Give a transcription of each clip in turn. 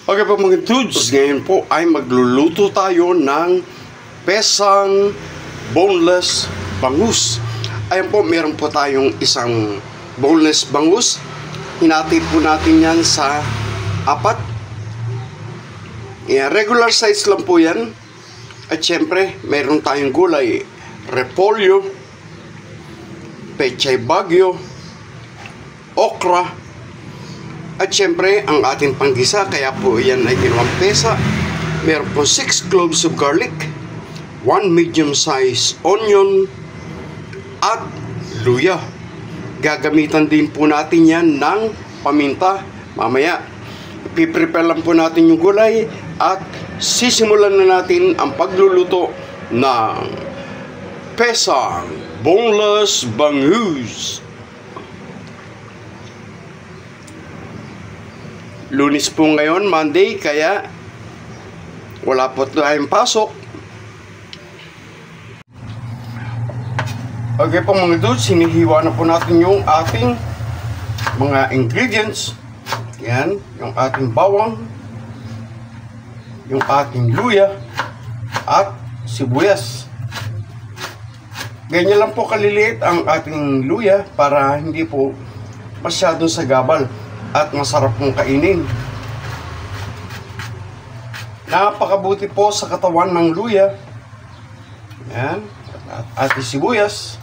Okay po mga dudes, ngayon po ay magluluto tayo ng pesang boneless bangus. Ayan po, meron po tayong isang boneless bangus. Hinati po natin yan sa 4. Regular size lang po yan. At syempre, meron tayong gulay, repolyo, pechay bagyo, okra, at syempre, ang ating panggisa, kaya po yan ay ginawang pesa. Meron po 6 cloves of garlic, 1 medium-sized onion, at luya. Gagamitan din po natin yan ng paminta. Mamaya, ipiprepare lang po natin yung gulay at sisimulan na natin ang pagluluto ng pesang boneless bangus. Lunes po ngayon, Monday, kaya wala po tayong pasok. Okay po mga dudes, sinihiwa na po natin yung ating mga ingredients. Yan, yung ating bawang, yung ating luya, at sibuyas. Ganyan lang po kaliliit ang ating luya para hindi po masyadong sagabal at masarap pong kainin. Napakabuti po sa katawan ng luya. Yan. At sibuyas.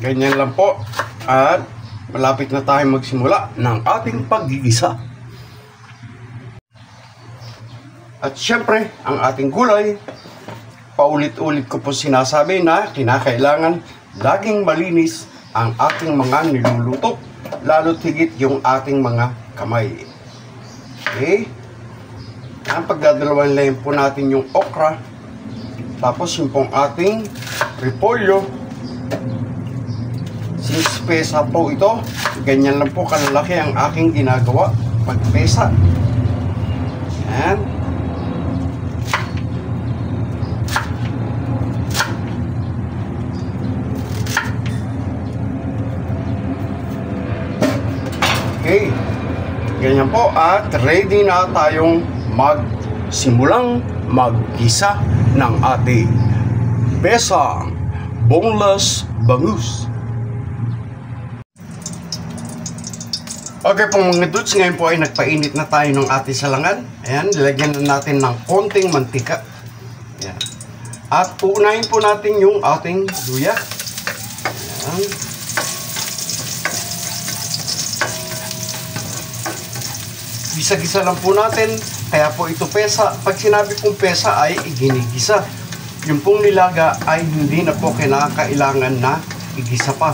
Ganyan lang po. At malapit na tayo magsimula ng ating paggigisa. At syempre, ang ating gulay, paulit-ulit ko po sinasabi na kinakailangan laging malinis ang ating mga niluluto, lalo't higit yung ating mga kamay. Okay? Pagdadalawan lang po natin yung okra, tapos yung pong ating repolyo. Since pesa po ito, ganyan lang po kalalaki ang aking ginagawa pagpesa. Yan. Okay, ganyan po at ready na tayong magsimulang maggisa ng ating pesang boneless bangus. Okay po mga dudes, ngayon po ay nagpainit na tayo ng ating salangan. Ayan, nilagyan na natin ng konting mantika. Ayan. At uunahin po natin yung ating luya. Ayan. Gisa-gisa lang po natin, kaya po ito pesa. Pag sinabi pong pesa ay iginigisa. Yung pong nilaga ay hindi na po kinakailangan na igisa pa.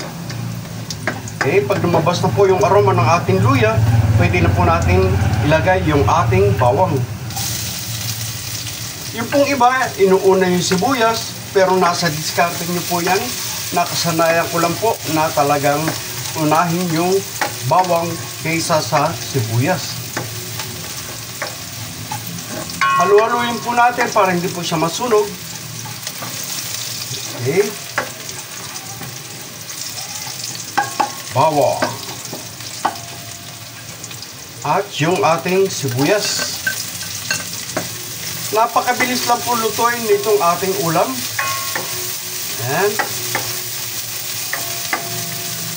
Okay, pag lumabas na po yung aroma ng ating luya, pwede na po natin ilagay yung ating bawang. Yung pong iba, inuuna yung sibuyas, pero nasa diskarte nyo po yan. Nakasanayan ko lang po na talagang unahin yung bawang kaysa sa sibuyas. Halu-haluin po natin para hindi po siya masunog. Okay. Bawang. At yung ating sibuyas. Napakabilis lang po lutuin nitong ating ulam. Ayan.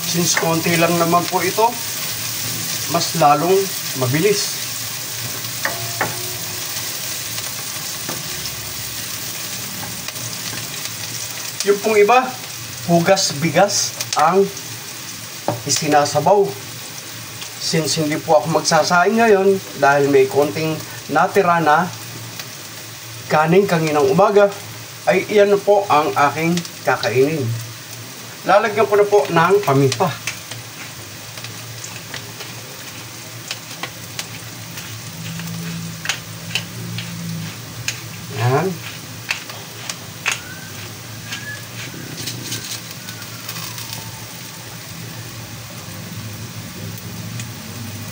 Since konti lang naman po ito, mas lalong mabilis. Yung pong iba, hugas bigas ang isinasabaw. Since hindi po ako magsasaing ngayon, dahil may konting natira na kanin kanginang umaga, ay iyan po ang aking kakainin. Lalagyan ko na po ng paminta. Yan.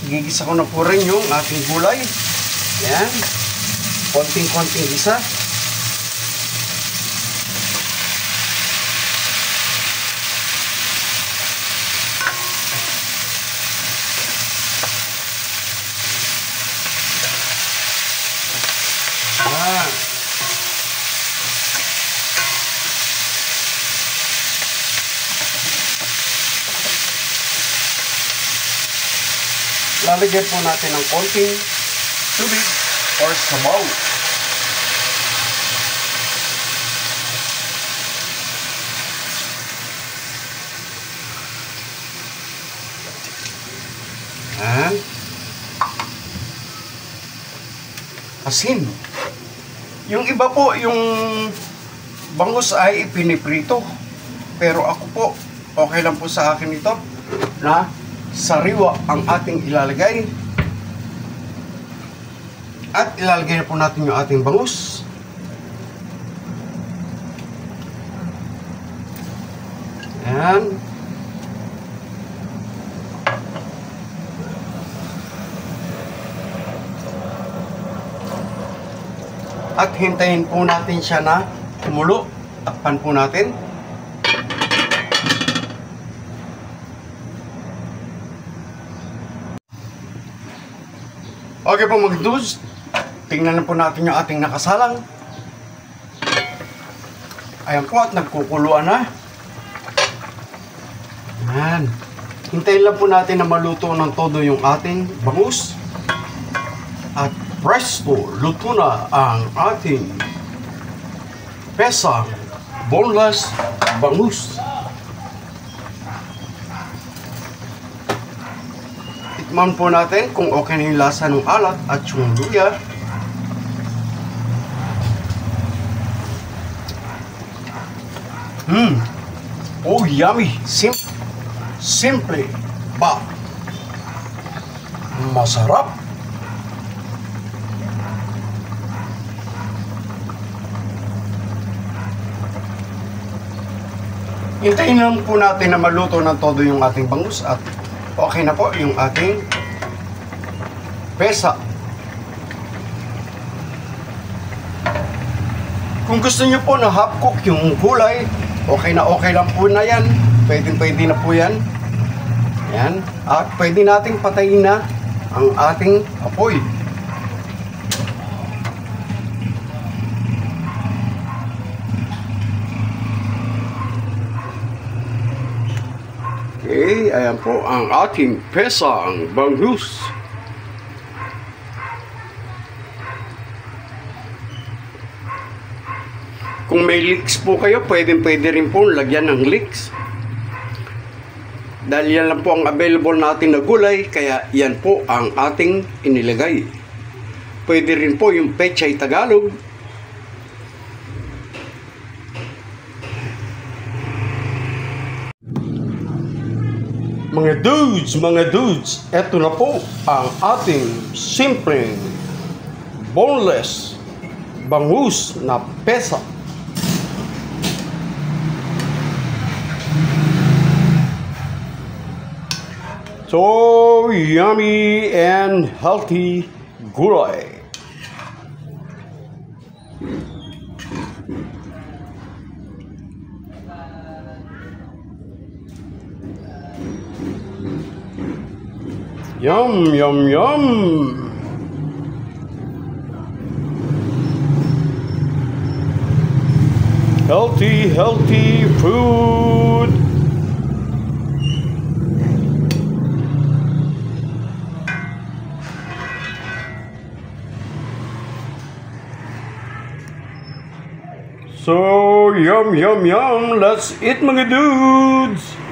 Gigisa ko na po rin yung ating gulay. Yan. konting-konting isa. Lalagyan po natin ng konting tubig or sabaw. Yan. Asin. Yung iba po, yung bangus ay ipiniprito. Pero ako po, okay lang po sa akin ito na sariwa ang ating ilalagay. At ilalagay na po natin yung ating bangus. Yan. At hintayin po natin siya na kumulo. Takpan po natin. Okay po mga dudes, tingnan na po natin yung ating nakasalang. Ayan po at nagkukuluan na. Ayan. Hintayin lang po natin na maluto ng todo yung ating bangus. At presto, luto na ang ating pesang boneless bangus. Tikman po natin kung okay na yung lasa ng alat at yung luya. Oh, yummy! Simple ba masarap? Hintayin lang po natin na maluto ng todo yung ating bangus at okay na po yung ating pesa. Kung gusto nyo po na half cook yung gulay, okay lang po na yan. Pwede na po yan. Yan. At pwede nating patayin na ang ating apoy. Okay, ayan po ang ating pesang bangus. Kung may leeks po kayo, pwede rin po lagyan ng leeks. Dahil yan lang po ang available natin na gulay, kaya yan po ang ating inilagay. Pwede rin po yung pechay Tagalog. Mga dudes, eto na po ang ating simpleng boneless bangus na pesa. So yummy and healthy gulay. Yum, yum, yum. Healthy food. So, yum, yum, yum. Let's eat, mga dudes.